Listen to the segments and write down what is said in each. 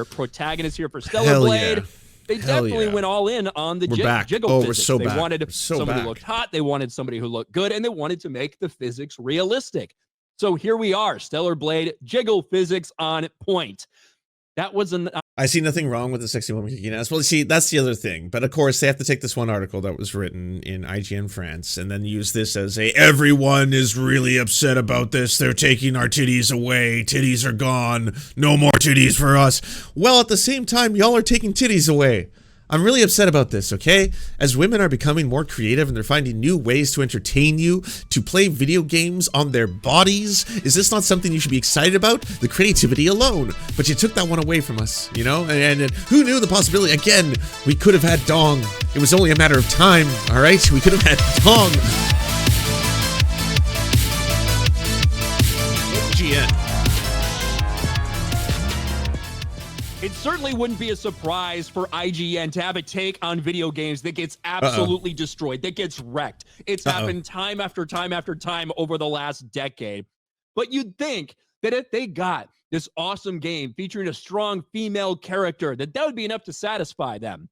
protagonist here for Stellar Blade. Yeah. They definitely went all in on the jiggle physics. We're so they back. wanted somebody who looked hot, they wanted somebody who looked good, and they wanted to make the physics realistic. So here we are, Stellar Blade, jiggle physics on point. That was an... I see nothing wrong with the sexy woman kicking ass. Well, see, that's the other thing. But of course, they have to take this one article that was written in IGN France and then use this as a, everyone is really upset about this. They're taking our titties away. Titties are gone. No more titties for us. Well, at the same time, y'all are taking titties away. I'm really upset about this, okay? As women are becoming more creative and they're finding new ways to entertain you, to play video games on their bodies, is this not something you should be excited about? The creativity alone. But you took that one away from us, you know? And who knew the possibility? Again, we could have had dong. It was only a matter of time, all right? We could have had dong. GN. It certainly wouldn't be a surprise for IGN to have a take on video games that gets absolutely destroyed, that gets wrecked. It's happened time after time after time over the last decade. But you'd think that if they got this awesome game featuring a strong female character, that would be enough to satisfy them.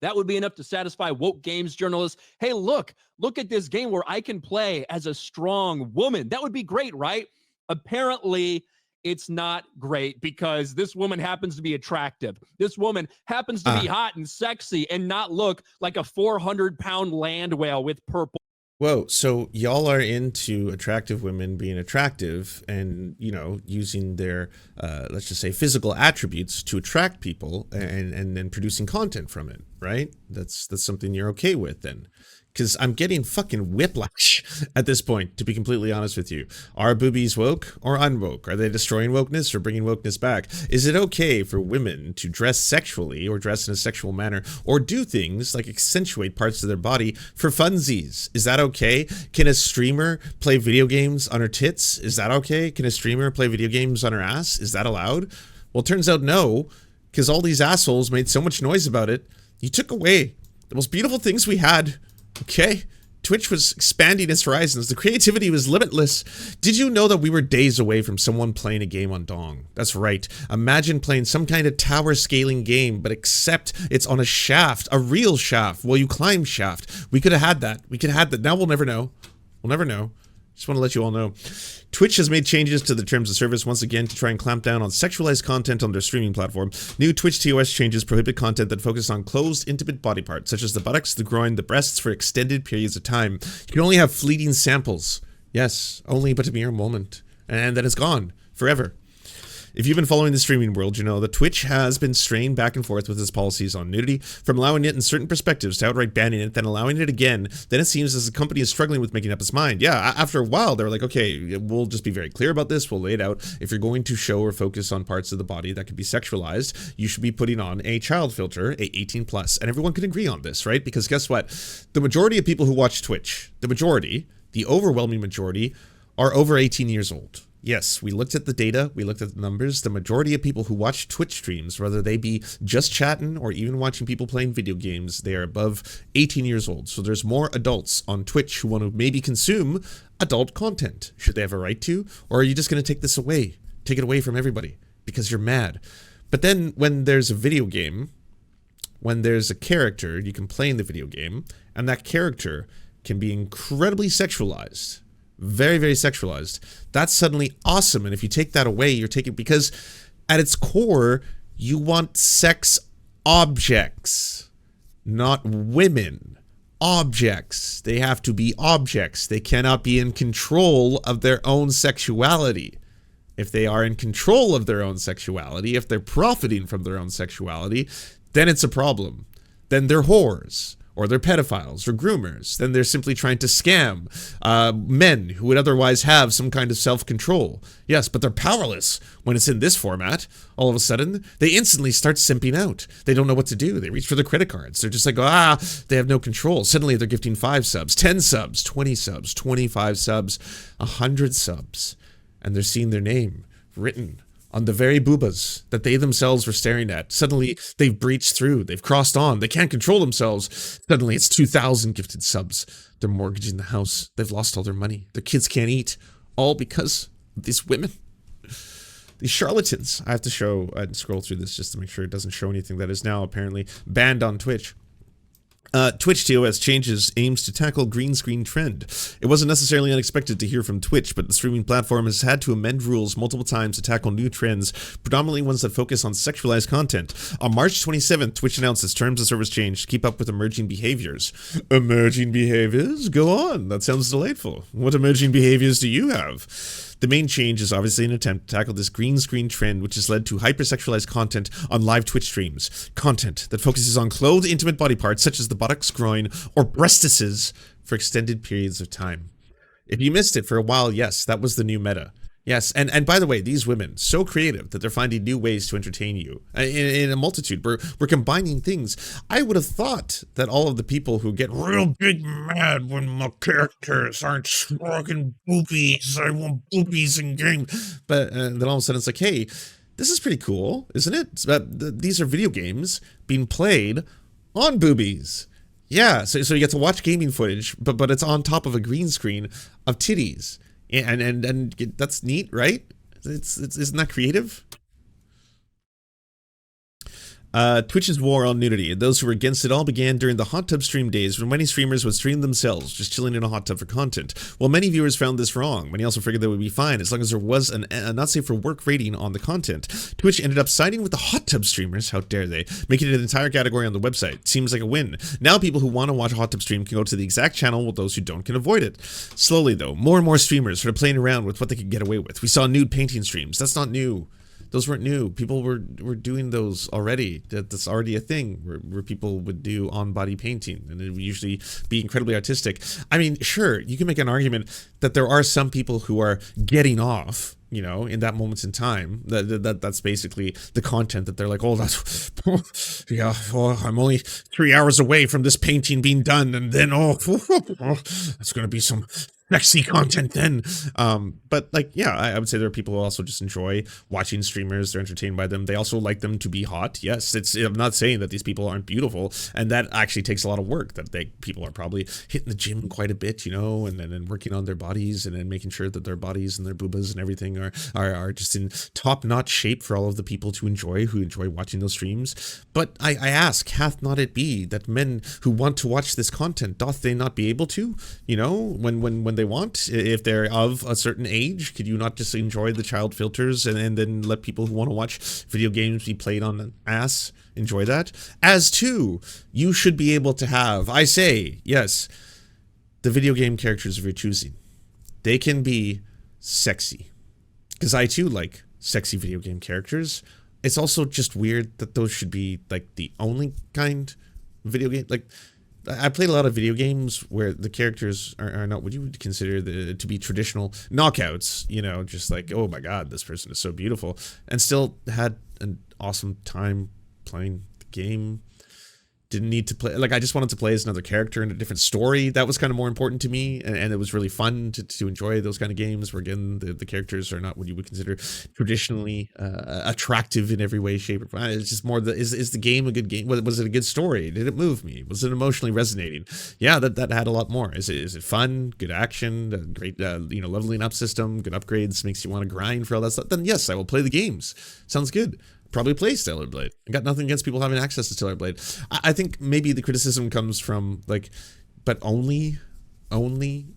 That would be enough to satisfy woke games journalists. Hey, look at this game where I can play as a strong woman. That would be great, right? Apparently, it's not great because this woman happens to be attractive. This woman happens to be hot and sexy and not look like a 400-pound land whale with purple. Whoa, so y'all are into attractive women being attractive and, you know, using their, let's just say, physical attributes to attract people and then producing content from it, right? That's something you're okay with then. Because I'm getting fucking whiplash at this point, to be completely honest with you. Are boobies woke or unwoke? Are they destroying wokeness or bringing wokeness back? Is it okay for women to dress sexually or dress in a sexual manner or do things like accentuate parts of their body for funsies? Is that okay? Can a streamer play video games on her tits? Is that okay? Can a streamer play video games on her ass? Is that allowed? Well, it turns out no, because all these assholes made so much noise about it. You took away the most beautiful things we had. Okay, Twitch was expanding its horizons. The creativity was limitless. Did you know that we were days away from someone playing a game on Dong? That's right. Imagine playing some kind of tower scaling game, but except it's on a shaft, a real shaft. Well, you climb shaft. We could have had that. We could have had that. Now we'll never know. We'll never know. Just want to let you all know. Twitch has made changes to the terms of service once again to try and clamp down on sexualized content on their streaming platform. New Twitch TOS changes prohibit content that focus on closed, intimate body parts, such as the buttocks, the groin, the breasts for extended periods of time. You can only have fleeting samples. Yes, only but a mere moment. And then it's gone. Forever. If you've been following the streaming world, you know that Twitch has been straying back and forth with its policies on nudity, from allowing it in certain perspectives to outright banning it, then allowing it again. Then it seems as the company is struggling with making up its mind. Yeah, after a while, they were like, okay, we'll just be very clear about this. We'll lay it out. If you're going to show or focus on parts of the body that could be sexualized, you should be putting on a child filter, a 18+. And everyone can agree on this, right? Because guess what? The majority of people who watch Twitch, the overwhelming majority, are over 18 years old. Yes, we looked at the data, we looked at the numbers. The majority of people who watch Twitch streams, whether they be just chatting or even watching people playing video games, they are above 18 years old. So there's more adults on Twitch who want to maybe consume adult content. Should they have a right to? Or are you just going to take this away? Take it away from everybody because you're mad. But then when there's a video game, when there's a character you can play in the video game, and that character can be incredibly sexualized, very, very sexualized. That's suddenly awesome. And if you take that away, you're taking, because at its core, you want sex objects, not women. Objects. They have to be objects. They cannot be in control of their own sexuality. If they are in control of their own sexuality, if they're profiting from their own sexuality, then it's a problem. Then they're whores. Or they're pedophiles or groomers. Then they're simply trying to scam men who would otherwise have some kind of self-control. Yes, but they're powerless when it's in this format. All of a sudden, they instantly start simping out. They don't know what to do. They reach for their credit cards. They're just like, they have no control. Suddenly, they're gifting 5 subs, 10 subs, 20 subs, 25 subs, 100 subs. And they're seeing their name written on the very boobas that they themselves were staring at. Suddenly, they've breached through. They've crossed on. They can't control themselves. Suddenly, it's 2,000 gifted subs. They're mortgaging the house. They've lost all their money. Their kids can't eat. All because of these women. These charlatans. I have to show and scroll through this just to make sure it doesn't show anything that is now apparently banned on Twitch. Twitch TOS changes aims to tackle green screen trend. It wasn't necessarily unexpected to hear from Twitch, but the streaming platform has had to amend rules multiple times to tackle new trends, predominantly ones that focus on sexualized content. On March 27th, Twitch announced its terms of service change to keep up with emerging behaviors. Emerging behaviors? Go on. That sounds delightful. What emerging behaviors do you have? The main change is obviously an attempt to tackle this green screen trend, which has led to hypersexualized content on live Twitch streams. Content that focuses on clothed intimate body parts such as the buttocks, groin, or breastises for extended periods of time. If you missed it for a while, yes, that was the new meta. Yes, and by the way, these women, so creative that they're finding new ways to entertain you in a multitude. We're combining things. I would have thought that all of the people who get real big mad when my characters aren't stroking boobies, I want boobies in game. But then all of a sudden it's like, hey, this is pretty cool, isn't it? These are video games being played on boobies. Yeah, so you get to watch gaming footage, but it's on top of a green screen of titties. And that's neat, right? Isn't that creative? Twitch's war on nudity. Those who were against it all began during the hot tub stream days when many streamers would stream themselves, just chilling in a hot tub for content. While many viewers found this wrong, many also figured that would be fine as long as there was a not safe for work rating on the content. Twitch ended up siding with the hot tub streamers, how dare they, making it an entire category on the website. Seems like a win. Now people who want to watch a hot tub stream can go to the exact channel while those who don't can avoid it. Slowly though, more and more streamers started playing around with what they could get away with. We saw nude painting streams. That's not new. Those weren't new. People were doing those already. That's already a thing where people would do on-body painting, and it would usually be incredibly artistic. I mean, sure, you can make an argument that there are some people who are getting off, you know, in that moment in time. That's basically the content that they're like, oh, that's, yeah, oh, I'm only 3 hours away from this painting being done, and then, that's going to be some sexy content then. But like, yeah, I would say there are people who also just enjoy watching streamers. They're entertained by them. They also like them to be hot. Yes, I'm not saying that these people aren't beautiful, and that actually takes a lot of work. That people are probably hitting the gym quite a bit, you know, and then working on their bodies and then making sure that their bodies and their boobas and everything are just in top-notch shape for all of the people who enjoy watching those streams. But I ask, hath not it be that men who want to watch this content, doth they not be able to, you know, when they want? If they're of a certain age, could you not just enjoy the child filters and then let people who want to watch video games be played on an ass enjoy that? As to, you should be able to have, I say, yes, the video game characters of your choosing. They can be sexy. Because I too like sexy video game characters. It's also just weird that those should be like the only kind of video game. Like, I played a lot of video games where the characters are not what you would consider to be traditional knockouts, you know, just like, oh my god, this person is so beautiful, and still had an awesome time playing the game. Didn't need to play, like, I just wanted to play as another character in a different story. That was kind of more important to me, and it was really fun to enjoy those kind of games where, again, the characters are not what you would consider traditionally attractive in every way, shape, or form. It's just more is the game a good game? Was it a good story? Did it move me? Was it emotionally resonating? Yeah, that had a lot more. Is it fun? Good action? Great, you know, leveling up system? Good upgrades? Makes you want to grind for all that stuff? Then yes, I will play the games. Sounds good. Probably play Stellar Blade. I got nothing against people having access to Stellar Blade. I think maybe the criticism comes from like, but only,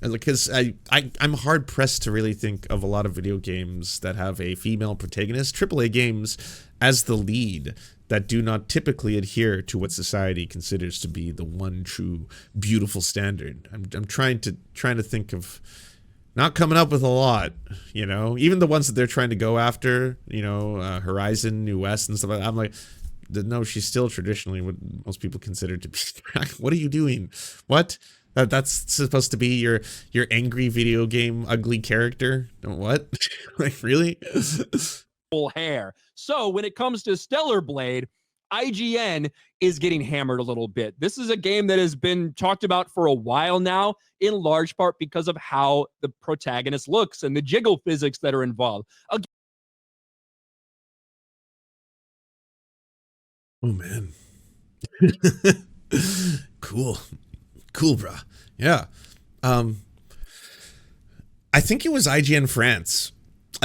because I'm hard pressed to really think of a lot of video games that have a female protagonist, AAA games, as the lead, that do not typically adhere to what society considers to be the one true beautiful standard. I'm trying to think of. Not coming up with a lot, you know, even the ones that they're trying to go after, you know, Horizon, New West and stuff like that. I'm like, no, she's still traditionally what most people consider to be. What are you doing? What? That's supposed to be your angry video game ugly character? What? Like, really? Full hair. So when it comes to Stellar Blade, IGN is getting hammered a little bit. This is a game that has been talked about for a while now, in large part because of how the protagonist looks and the jiggle physics that are involved. Oh, man. Cool, bruh. Yeah. I think it was IGN France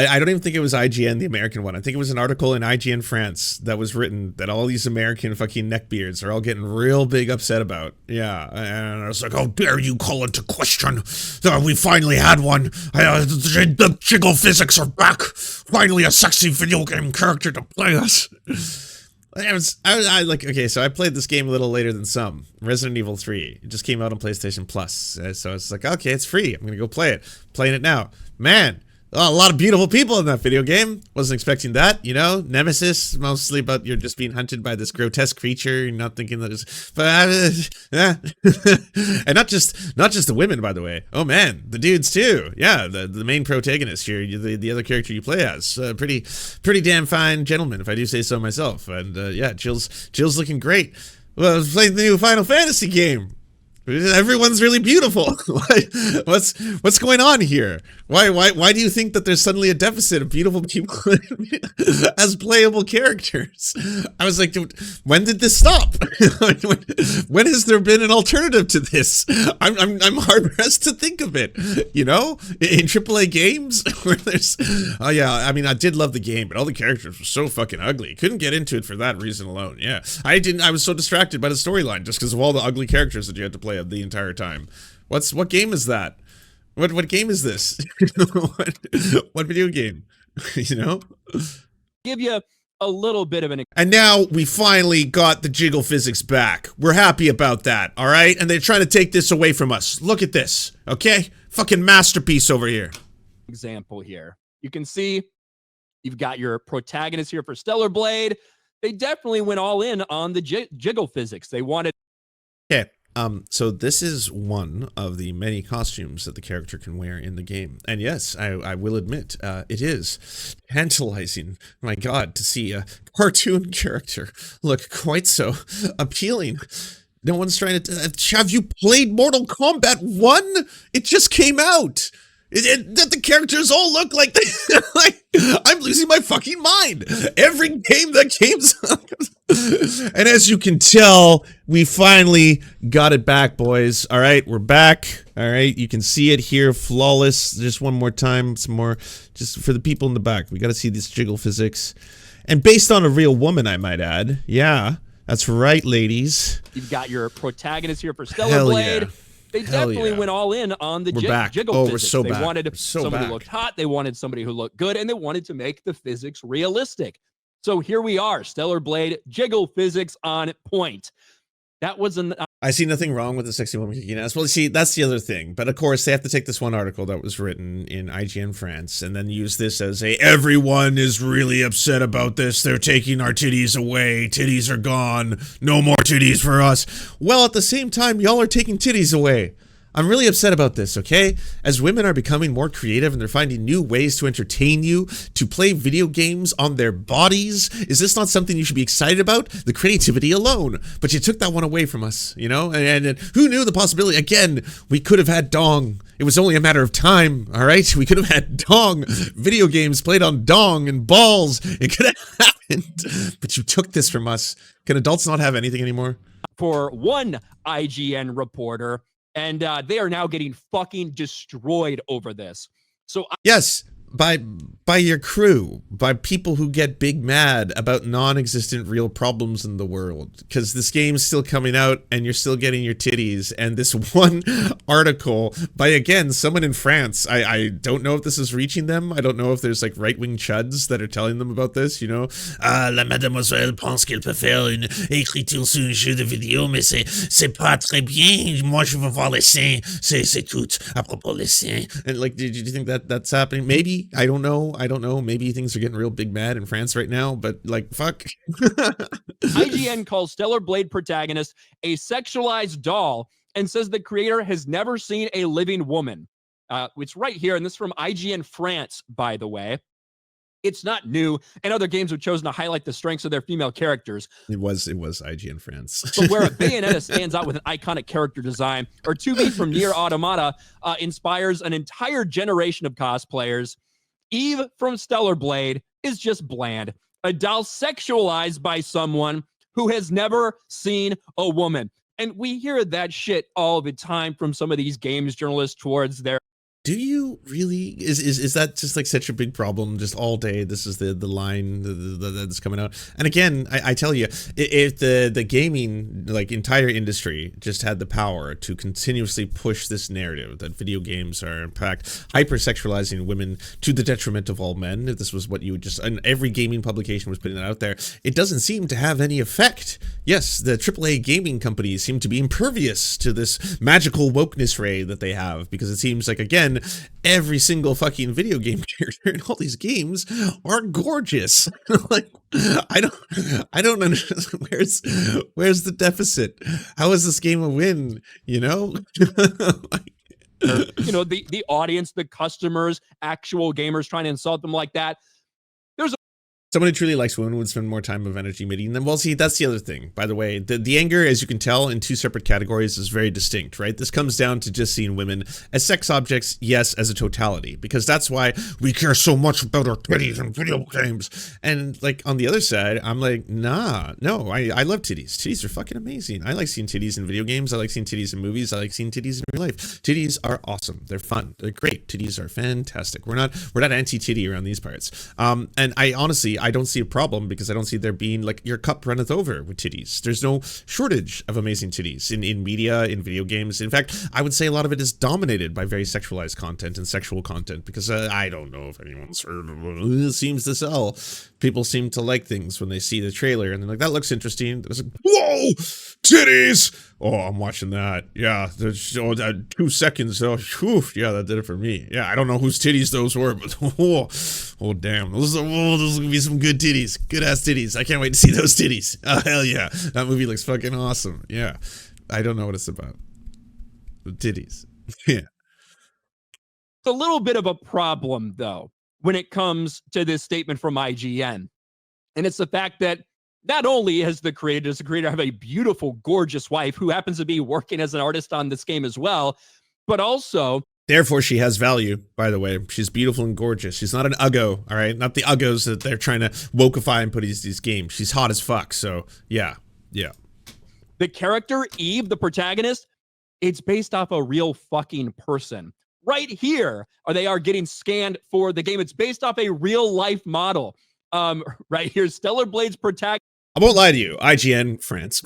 I don't even think it was IGN, the American one. I think it was an article in IGN France that was written that all these American fucking neckbeards are all getting real big upset about. Yeah, and I was like, how dare you call into question? We finally had one. The jiggle physics are back. Finally a sexy video game character to play us. I like, okay, so I played this game a little later than some. Resident Evil 3. It just came out on PlayStation Plus. So it's like, okay, it's free. I'm going to go play it. Playing it now. Man, a lot of beautiful people in that video game. Wasn't expecting that, you know? Nemesis, mostly about you're just being hunted by this grotesque creature. You're not thinking that it's... And not just the women, by the way. Oh, man, the dudes, too. Yeah, the main protagonist here, the other character you play as. Pretty damn fine gentleman, if I do say so myself. And, yeah, Jill's looking great. Well, I was playing the new Final Fantasy game. Everyone's really beautiful. What's going on here? Why do you think that there's suddenly a deficit of beautiful people as playable characters? I was like, when did this stop? When has there been an alternative to this? I'm hard pressed to think of it. You know, in AAA games where there's, oh yeah, I mean, I did love the game, but all the characters were so fucking ugly. Couldn't get into it for that reason alone. Yeah, I was so distracted by the storyline just because of all the ugly characters that you had to play the entire time. What game is that? What game is this? what video game? You know? Give you a little bit of an... And now we finally got the jiggle physics back. We're happy about that, all right? And they're trying to take this away from us. Look at this, okay? Fucking masterpiece over here. Example here. You can see you've got your protagonist here for Stellar Blade. They definitely went all in on the jiggle physics. They wanted... Okay. So this is one of the many costumes that the character can wear in the game. And yes, I will admit, it is tantalizing, my God, to see a cartoon character look quite so appealing. No one's trying to... have you played Mortal Kombat 1? It just came out. The characters all look like they, like, I'm losing my fucking mind. Every game that came and as you can tell, we finally got it back, boys. All right, we're back. All right, you can see it here, flawless. Just one more time, some more, just for the people in the back. We got to see this jiggle physics, and based on a real woman, I might add. Yeah, that's right, ladies. You've got your protagonist here for Stellar Blade. Yeah. They definitely went all in on the jiggle physics. We're so they back. wanted somebody who looked hot, they wanted somebody who looked good, and they wanted to make the physics realistic. So here we are, Stellar Blade, jiggle physics on point. That was an... I see nothing wrong with the sexy woman kicking ass. Well, see, that's the other thing. But of course, they have to take this one article that was written in IGN France and then use this as a, everyone is really upset about this. They're taking our titties away. Titties are gone. No more titties for us. Well, at the same time, y'all are taking titties away. I'm really upset about this, okay? As women are becoming more creative and they're finding new ways to entertain you, to play video games on their bodies, is this not something you should be excited about? The creativity alone. But you took that one away from us, you know? And who knew the possibility? Again, we could have had dong. It was only a matter of time, all right? We could have had dong. Video games played on dong and balls. It could have happened. But you took this from us. Can adults not have anything anymore? For one IGN reporter, and they are now getting fucking destroyed over this. So yes, by your crew, by people who get big mad about non-existent real problems in the world, because this game's still coming out and you're still getting your titties. And this one article by, again, someone in France, I don't know if this is reaching them. I don't know if there's like right-wing chuds that are telling them about this, you know. La mademoiselle pense qu'elle peut faire une écriture sur un jeu de vidéo, mais c'est pas très bien. Moi, je veux voir les seins. C'est tout à propos des seins. And like, did you think that that's happening? Maybe. I don't know. Maybe things are getting real big mad in France right now, but like, fuck. IGN calls Stellar Blade protagonist a sexualized doll and says the creator has never seen a living woman. It's right here, and this is from IGN France, by the way. It's not new, and other games have chosen to highlight the strengths of their female characters. It was IGN France. But where a Bayonetta stands out with an iconic character design, or 2B from Nier Automata inspires an entire generation of cosplayers, Eve from Stellar Blade is just bland. A doll sexualized by someone who has never seen a woman. And we hear that shit all the time from some of these games journalists towards their... Do you really? Is that just like such a big problem? Just all day, this is the line that's coming out. And again, I tell you, if the gaming like entire industry just had the power to continuously push this narrative that video games are in fact hypersexualizing women to the detriment of all men, if this was what you would just, and every gaming publication was putting that out there, it doesn't seem to have any effect. Yes, the AAA gaming companies seem to be impervious to this magical wokeness ray that they have, because it seems like, again, every single fucking video game character in all these games are gorgeous. Like, I don't understand. Where's the deficit? How is this game a win? You know? Like, you know, the audience, the customers, actual gamers trying to insult them like that. Someone who truly likes women would spend more time of energy meeting them. Well, see, that's the other thing. By the way, the anger, as you can tell, in two separate categories is very distinct, right? This comes down to just seeing women as sex objects, yes, as a totality, because that's why we care so much about our titties in video games. And like on the other side, I'm like, nah, no, I love titties. Titties are fucking amazing. I like seeing titties in video games. I like seeing titties in movies. I like seeing titties in real life. Titties are awesome. They're fun. They're great. Titties are fantastic. We're not anti-titty around these parts. And I honestly, I don't see a problem, because I don't see there being like your cup runneth over with titties. There's no shortage of amazing titties in media, in video games. In fact, I would say a lot of it is dominated by very sexualized content and sexual content, because I don't know if anyone's heard of it. It seems to sell. People seem to like things when they see the trailer and they're like, that looks interesting. It's like, whoa, titties! Oh, I'm watching that. Yeah, there's 2 seconds. Oh, whew, yeah, that did it for me. Yeah, I don't know whose titties those were, but oh damn, those are gonna be some good titties, good ass titties. I can't wait to see those titties. Oh hell yeah, that movie looks fucking awesome. Yeah, I don't know what it's about. The titties. Yeah. It's a little bit of a problem though when it comes to this statement from IGN, and it's the fact that not only does the creator have a beautiful, gorgeous wife who happens to be working as an artist on this game as well, but also, therefore she has value, by the way. She's beautiful and gorgeous. She's not an uggo, all right? Not the uggos that they're trying to wokeify and put these games. She's hot as fuck, so yeah. The character, Eve, the protagonist, it's based off a real fucking person. Right here, they are getting scanned for the game. It's based off a real life model. Right here, Stellar Blade's protagonist. I won't lie to you, IGN France.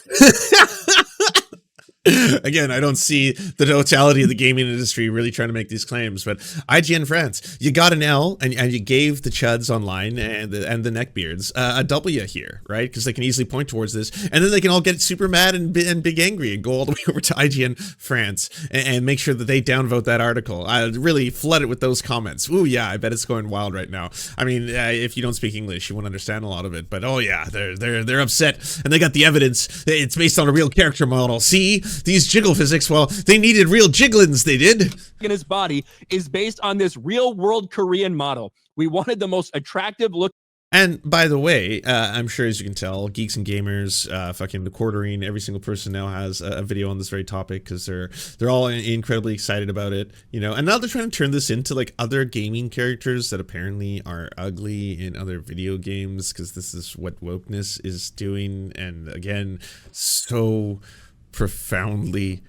Again, I don't see the totality of the gaming industry really trying to make these claims, but IGN France, you got an L, and you gave the chuds online and the neckbeards a W here, right? Because they can easily point towards this, and then they can all get super mad and big angry and go all the way over to IGN France and make sure that they downvote that article. Really flood it with those comments. Ooh, yeah, I bet it's going wild right now. I mean, if you don't speak English, you won't understand a lot of it, but oh yeah, they're upset, and they got the evidence. It's based on a real character model. See? These jiggle physics, well, they needed real jigglins, they did. In his body is based on this real world Korean model. We wanted the most attractive look. And by the way, I'm sure as you can tell, Geeks and Gamers, fucking the quartering, every single person now has a video on this very topic, because they're all incredibly excited about it, you know. And now they're trying to turn this into like other gaming characters that apparently are ugly in other video games, because this is what wokeness is doing. And again, so profoundly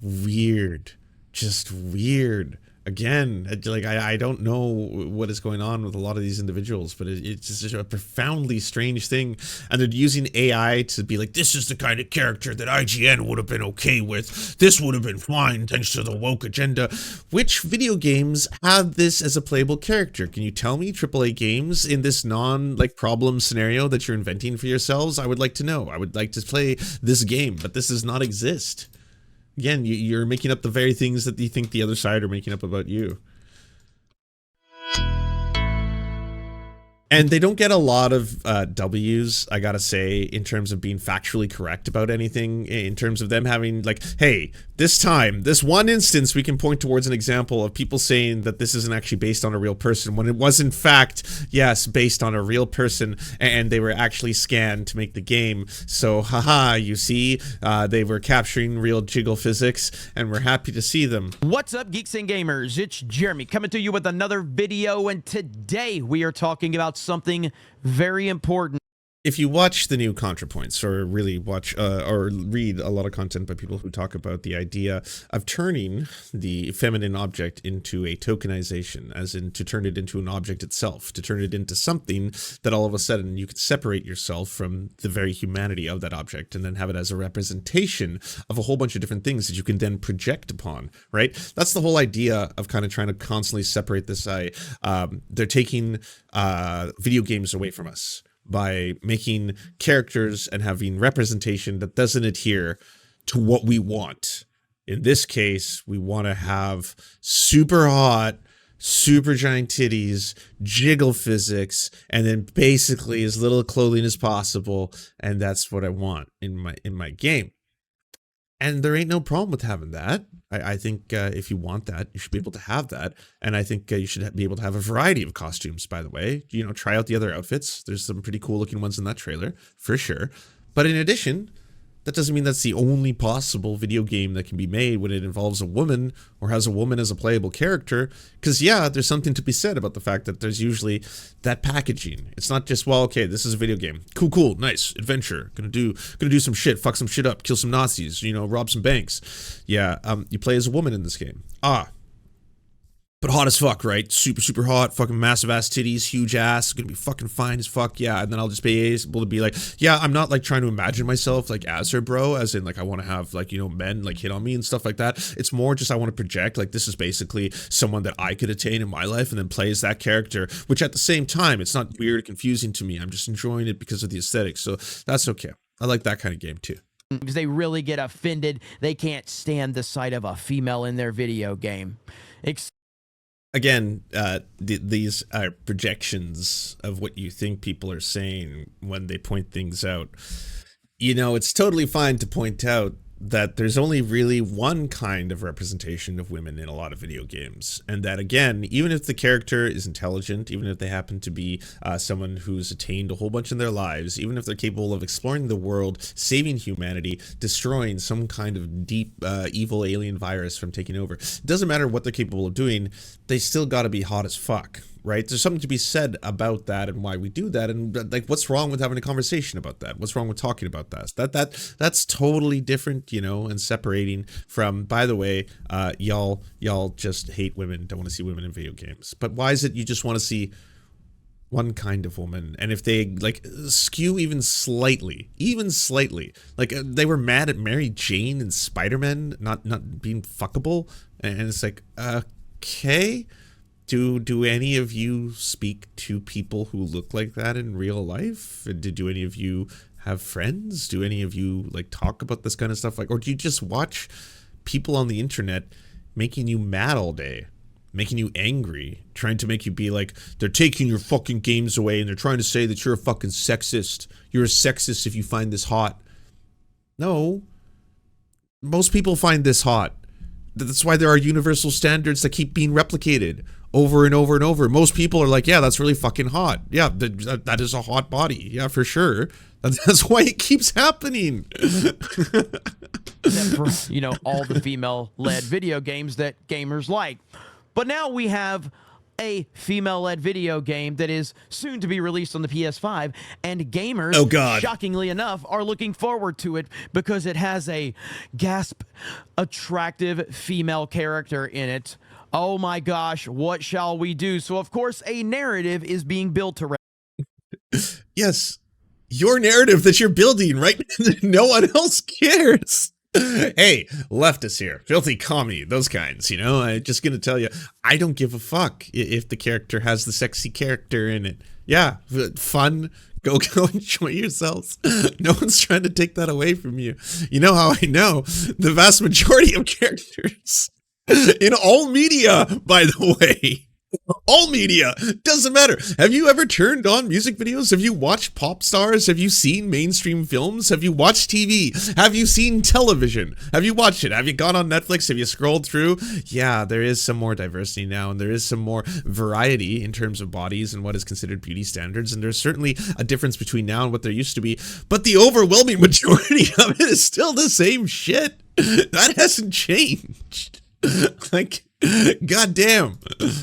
weird, just weird. Again, like I don't know what is going on with a lot of these individuals, but it's just a profoundly strange thing. And they're using AI to be like, this is the kind of character that IGN would have been okay with. This would have been fine thanks to the woke agenda. Which video games have this as a playable character? Can you tell me, AAA games, in this problem scenario that you're inventing for yourselves? I would like to know. I would like to play this game, but this does not exist. Again, you're making up the very things that you think the other side are making up about you. And they don't get a lot of W's, I gotta say, in terms of being factually correct about anything, in terms of them having like, hey, this time, this one instance, we can point towards an example of people saying that this isn't actually based on a real person, when it was in fact, yes, based on a real person, and they were actually scanned to make the game. So, haha, you see, they were capturing real jiggle physics, and we're happy to see them. What's up, Geeks and Gamers? It's Jeremy coming to you with another video, and today we are talking about something very important. if you watch the new ContraPoints, or really watch or read a lot of content by people who talk about the idea of turning the feminine object into a tokenization, as in to turn it into an object itself, to turn it into something that all of a sudden you could separate yourself from the very humanity of that object, and then have it as a representation of a whole bunch of different things that you can then project upon, right? That's the whole idea of kind of trying to constantly separate this. They're taking video games away from us by making characters and having representation that doesn't adhere to what we want. In this case, we want to have super hot, super giant titties, jiggle physics, and then basically as little clothing as possible, and that's what I want in my game. And there ain't no problem with having that. I think if you want that, you should be able to have that. And I think you should be able to have a variety of costumes, by the way. You know, try out the other outfits. There's some pretty cool looking ones in that trailer, for sure. But in addition, that doesn't mean that's the only possible video game that can be made when it involves a woman or has a woman as a playable character. Because yeah, there's something to be said about the fact that there's usually that packaging. It's not just, well, okay, this is a video game. Cool, nice, adventure. Gonna do some shit, fuck some shit up, kill some Nazis, you know, rob some banks. Yeah, you play as a woman in this game. But hot as fuck, right? Super hot, fucking massive ass titties, huge ass, gonna be fucking fine as fuck, yeah. And then I'll just be able to be like, yeah, I'm not like trying to imagine myself like as her, bro, as in like I want to have like, you know, men like hit on me and stuff like that. It's more just I want to project like this is basically someone that I could attain in my life, and then play as that character, which at the same time, it's not weird or confusing to me. I'm just enjoying it because of the aesthetics, so that's okay. I like that kind of game too. Because they really get offended. They can't stand the sight of a female in their video game. Again, these are projections of what you think people are saying when they point things out. You know, it's totally fine to point out that there's only really one kind of representation of women in a lot of video games. And that, again, even if the character is intelligent, even if they happen to be someone who's attained a whole bunch in their lives, even if they're capable of exploring the world, saving humanity, destroying some kind of deep evil alien virus from taking over, it doesn't matter what they're capable of doing, they still gotta be hot as fuck. Right? There's something to be said about that and why we do that, and like what's wrong with having a conversation about that? What's wrong with talking about that? That's totally different, you know, and separating from, by the way, y'all just hate women, don't want to see women in video games. But why is it you just want to see one kind of woman? And if they like skew even slightly, like they were mad at Mary Jane and Spider-Man not being fuckable, and it's like, okay. Do any of you speak to people who look like that in real life? Do any of you have friends? Do any of you like talk about this kind of stuff? Like, or do you just watch people on the internet making you mad all day, making you angry, trying to make you be like, they're taking your fucking games away and they're trying to say that you're a fucking sexist. You're a sexist if you find this hot. No. Most people find this hot. That's why there are universal standards that keep being replicated over and over and over. Most people are like, yeah, that's really fucking hot. Yeah, that is a hot body. Yeah, for sure. That's why it keeps happening. Except for, you know, all the female-led video games that gamers like. But now we have a female-led video game that is soon to be released on the PS5, and gamers, oh God, shockingly enough, are looking forward to it because it has a gasp attractive female character in it. Oh my gosh, what shall we do? So of course a narrative is being built around. Yes, your narrative that you're building, right? No one else cares. Hey, leftists here, filthy commie, those kinds, you know, I'm just gonna tell you, I don't give a fuck if the character has the sexy character in it. Yeah, fun, go enjoy yourselves. No one's trying to take that away from you. You know how I know? The vast majority of characters in all media, by the way, all media, doesn't matter. Have you ever turned on music videos? Have you watched pop stars? Have you seen mainstream films? Have you watched TV? Have you seen television? Have you watched it? Have you gone on Netflix? Have you scrolled through? Yeah, there is some more diversity now, and there is some more variety in terms of bodies and what is considered beauty standards, and there's certainly a difference between now and what there used to be, but the overwhelming majority of it is still the same shit. That hasn't changed. Like, goddamn.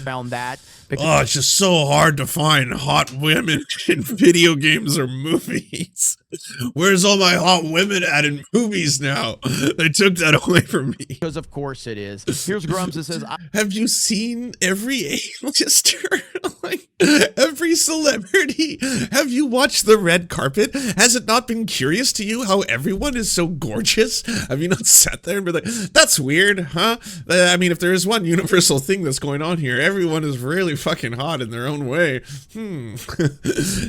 Found that Oh, it's just so hard to find hot women in video games or movies. Where's all my hot women at in movies now? They took that away from me. Because of course it is. Here's Grumps that says, have you seen every A-lister? Like, every celebrity? Have you watched the red carpet? Has it not been curious to you how everyone is so gorgeous? Have you not sat there and been like, that's weird, huh? I mean, if there is one universal thing that's going on here, everyone is really fucking hot in their own way.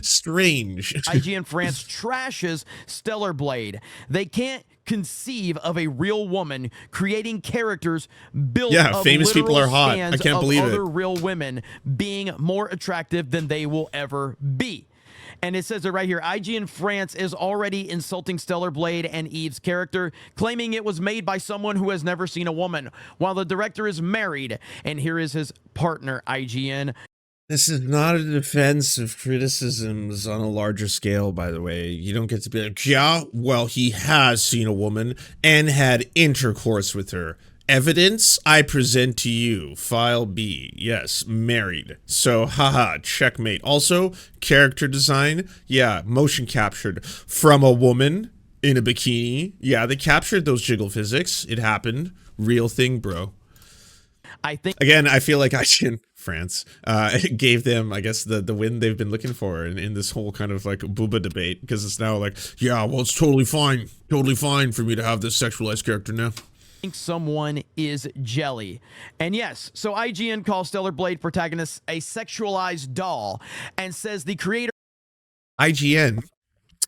Strange. IGN France trashes Stellar Blade. They can't conceive of a real woman creating characters built of famous people are hot. I can't believe it. Other real women being more attractive than they will ever be. And it says it right here, IGN France is already insulting Stellar Blade and Eve's character, claiming it was made by someone who has never seen a woman, while the director is married. And here is his partner, IGN. This is not a defense of criticisms on a larger scale, by the way. You don't get to be like, yeah, well, he has seen a woman and had intercourse with her. Evidence I present to you. File B. Yes, married. So, haha, checkmate. Also, character design. Yeah, motion captured from a woman in a bikini. Yeah, they captured those jiggle physics. It happened. Real thing, bro. I think again, I feel like IGN France gave them, I guess, the win they've been looking for in this whole kind of like Booba debate, because it's now like, yeah, well, it's totally fine for me to have this sexualized character now. Think someone is jelly. And yes, so IGN calls Stellar Blade protagonist a sexualized doll and says the creator IGN,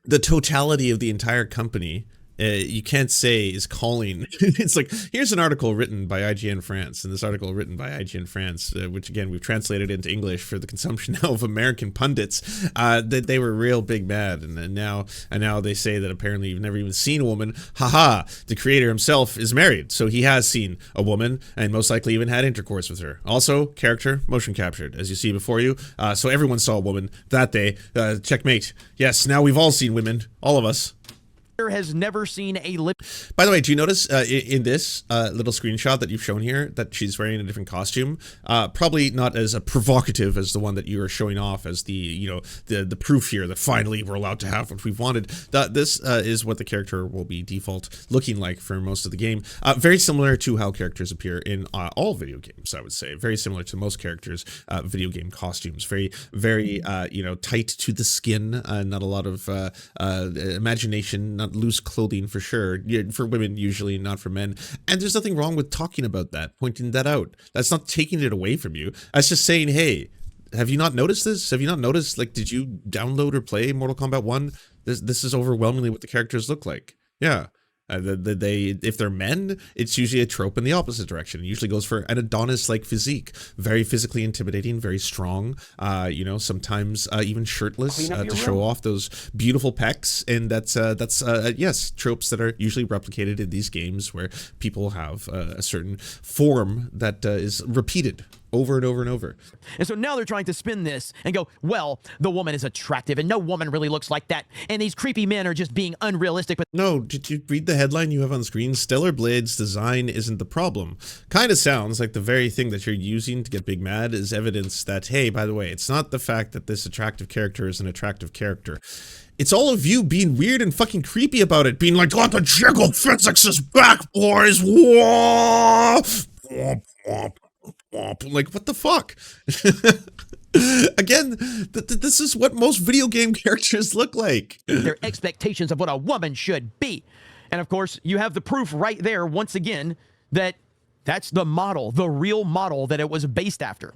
the totality of the entire company, you can't say is calling. It's like, here's an article written by IGN France, and this article written by IGN France, which again we've translated into English for the consumption now of American pundits, that they were real big mad, and now they say that apparently you've never even seen a woman. Haha, the creator himself is married, so he has seen a woman and most likely even had intercourse with her. Also, character motion captured, as you see before you. So everyone saw a woman that day. Checkmate. Yes, now we've all seen women, all of us. Has never seen a lip. By the way, do you notice in this little screenshot that you've shown here that she's wearing a different costume? Probably not as provocative as the one that you are showing off as the the proof here that finally we're allowed to have what we've wanted. This is what the character will be default looking like for most of the game. Very similar to how characters appear in all video games, I would say. Very similar to most characters' video game costumes. Very tight to the skin. Not a lot of imagination. Not loose clothing for sure, for women usually, not for men. And there's nothing wrong with talking about that, pointing that out. That's not taking it away from you. That's just saying, hey, have you not noticed this? Have you not noticed, like, did you download or play Mortal Kombat 1? This is overwhelmingly what the characters look like. Yeah. If they're men, it's usually a trope in the opposite direction. It usually goes for an Adonis-like physique, very physically intimidating, very strong. Sometimes even shirtless to show off those beautiful pecs, and that's tropes that are usually replicated in these games where people have a certain form that is repeated over and over and over. And so now they're trying to spin this and go, well, the woman is attractive and no woman really looks like that, and these creepy men are just being unrealistic. But no, did you read the headline you have on screen? Stellar Blade's design isn't the problem. Kind of sounds like the very thing that you're using to get big mad is evidence that, hey, by the way, it's not the fact that this attractive character is an attractive character. It's all of you being weird and fucking creepy about it, being like, oh, the jiggle physics is back, boys. Whoa! Womp, womp. Like, what the fuck? Again, this is what most video game characters look like. Their expectations of what a woman should be. And of course, you have the proof right there, once again, that that's the model, the real model that it was based after.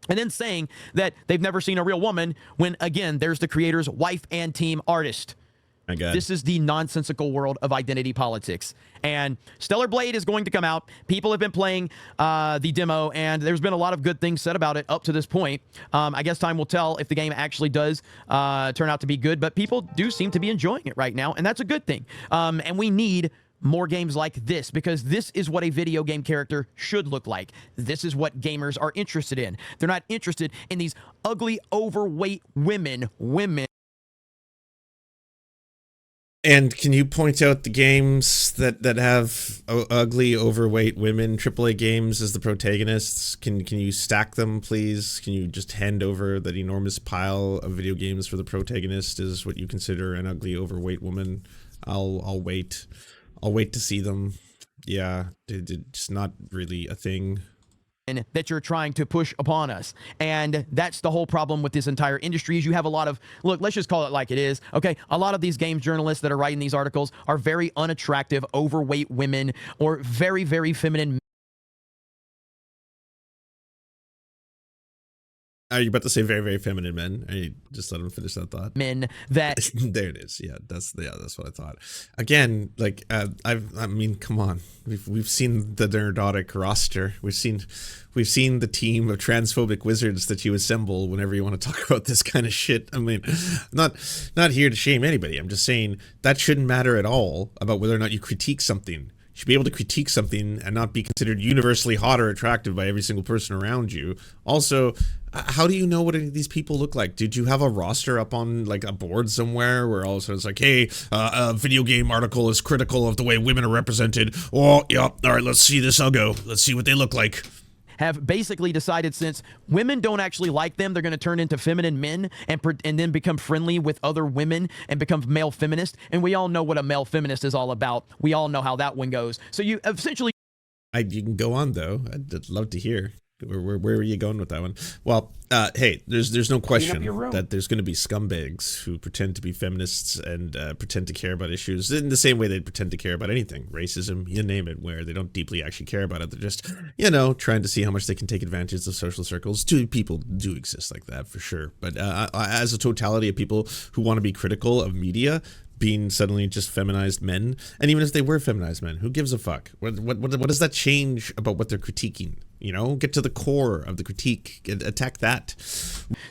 And then saying that they've never seen a real woman when, again, there's the creator's wife and team artist. My God. This is the nonsensical world of identity politics. And Stellar Blade is going to come out. People have been playing the demo, and there's been a lot of good things said about it up to this point. I guess time will tell if the game actually does turn out to be good, but people do seem to be enjoying it right now, and that's a good thing. And we need more games like this, because this is what a video game character should look like. This is what gamers are interested in. They're not interested in these ugly, overweight women And can you point out the games that have ugly, overweight women, AAA games as the protagonists? Can you stack them, please? Can you just hand over that enormous pile of video games for the protagonist is what you consider an ugly, overweight woman? I'll wait. I'll wait to see them. Yeah, it's not really a thing that you're trying to push upon us. And that's the whole problem with this entire industry is you have a lot of, look, let's just call it like it is. Okay, a lot of these games journalists that are writing these articles are very unattractive, overweight women or very, very feminine. Are you about to say very, very feminine men? Just let him finish that thought. Men that there it is. Yeah, that's what I thought. Again, like I mean, come on. We've seen the nerdotic roster. We've seen the team of transphobic wizards that you assemble whenever you want to talk about this kind of shit. I mean, I'm not here to shame anybody. I'm just saying that shouldn't matter at all about whether or not you critique something. You should be able to critique something and not be considered universally hot or attractive by every single person around you. Also, how do you know what any of these people look like? Did you have a roster up on like a board somewhere where all of a sudden it's like, hey, a video game article is critical of the way women are represented. Oh, yeah, all right, let's see this. I'll go. Let's see what they look like. Have basically decided since women don't actually like them, they're going to turn into feminine men and then become friendly with other women and become male feminist. And we all know what a male feminist is all about. We all know how that one goes. So you essentially... You can go on, though. I'd love to hear. Where are you going with that one? Well, hey, there's no question that there's going to be scumbags who pretend to be feminists and pretend to care about issues in the same way they pretend to care about anything, racism, you name it, where they don't deeply actually care about it. They're just, trying to see how much they can take advantage of social circles. People do exist like that for sure. But as a totality of people who want to be critical of media being suddenly just feminized men, and even if they were feminized men, who gives a fuck? What does that change about what they're critiquing? Get to the core of the critique, attack that.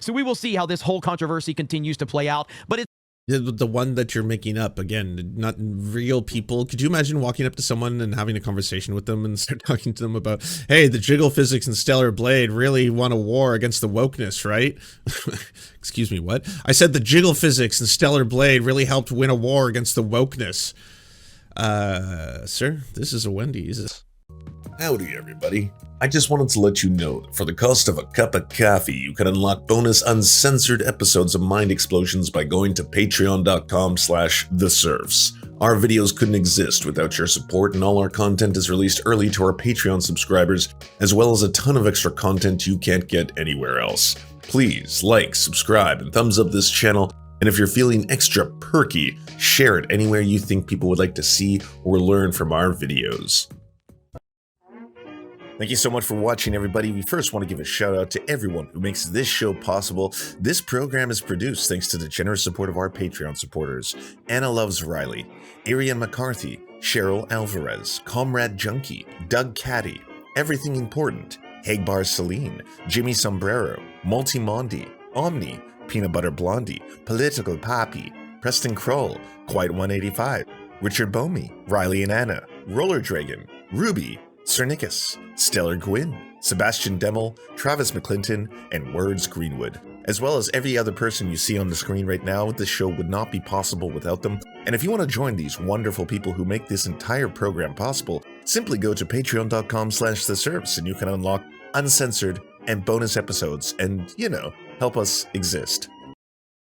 So we will see how this whole controversy continues to play out, but it's the one that you're making up, again, not real people. Could you imagine walking up to someone and having a conversation with them and start talking to them about, hey, the jiggle physics and Stellar Blade really won a war against the wokeness, right? Excuse me, what? I said the jiggle physics and Stellar Blade really helped win a war against the wokeness. Sir, this is a Wendy's. Howdy, everybody. I just wanted to let you know that for the cost of a cup of coffee, you can unlock bonus uncensored episodes of Mind Explosions by going to patreon.com/theserfs. Our videos couldn't exist without your support, and all our content is released early to our Patreon subscribers, as well as a ton of extra content you can't get anywhere else. Please like, subscribe, and thumbs up this channel, and if you're feeling extra perky, share it anywhere you think people would like to see or learn from our videos. Thank you so much for watching, everybody. We first want to give a shout out to everyone who makes this show possible. This program is produced thanks to the generous support of our Patreon supporters: Anna Loves Riley, Arian McCarthy, Cheryl Alvarez, Comrade Junkie, Doug Caddy, Everything Important, Hagbar Celine, Jimmy Sombrero, Multi Mondi, Omni, Peanut Butter Blondie, Political Poppy, Preston Kroll, Quite 185, Richard Bomey, Riley and Anna, Roller Dragon, Ruby, Cernicus, Stellar Gwyn, Sebastian Demmel, Travis McClinton, and Words Greenwood. As well as every other person you see on the screen right now, this show would not be possible without them. And if you want to join these wonderful people who make this entire program possible, simply go to patreon.com/theserfs and you can unlock uncensored and bonus episodes and, help us exist.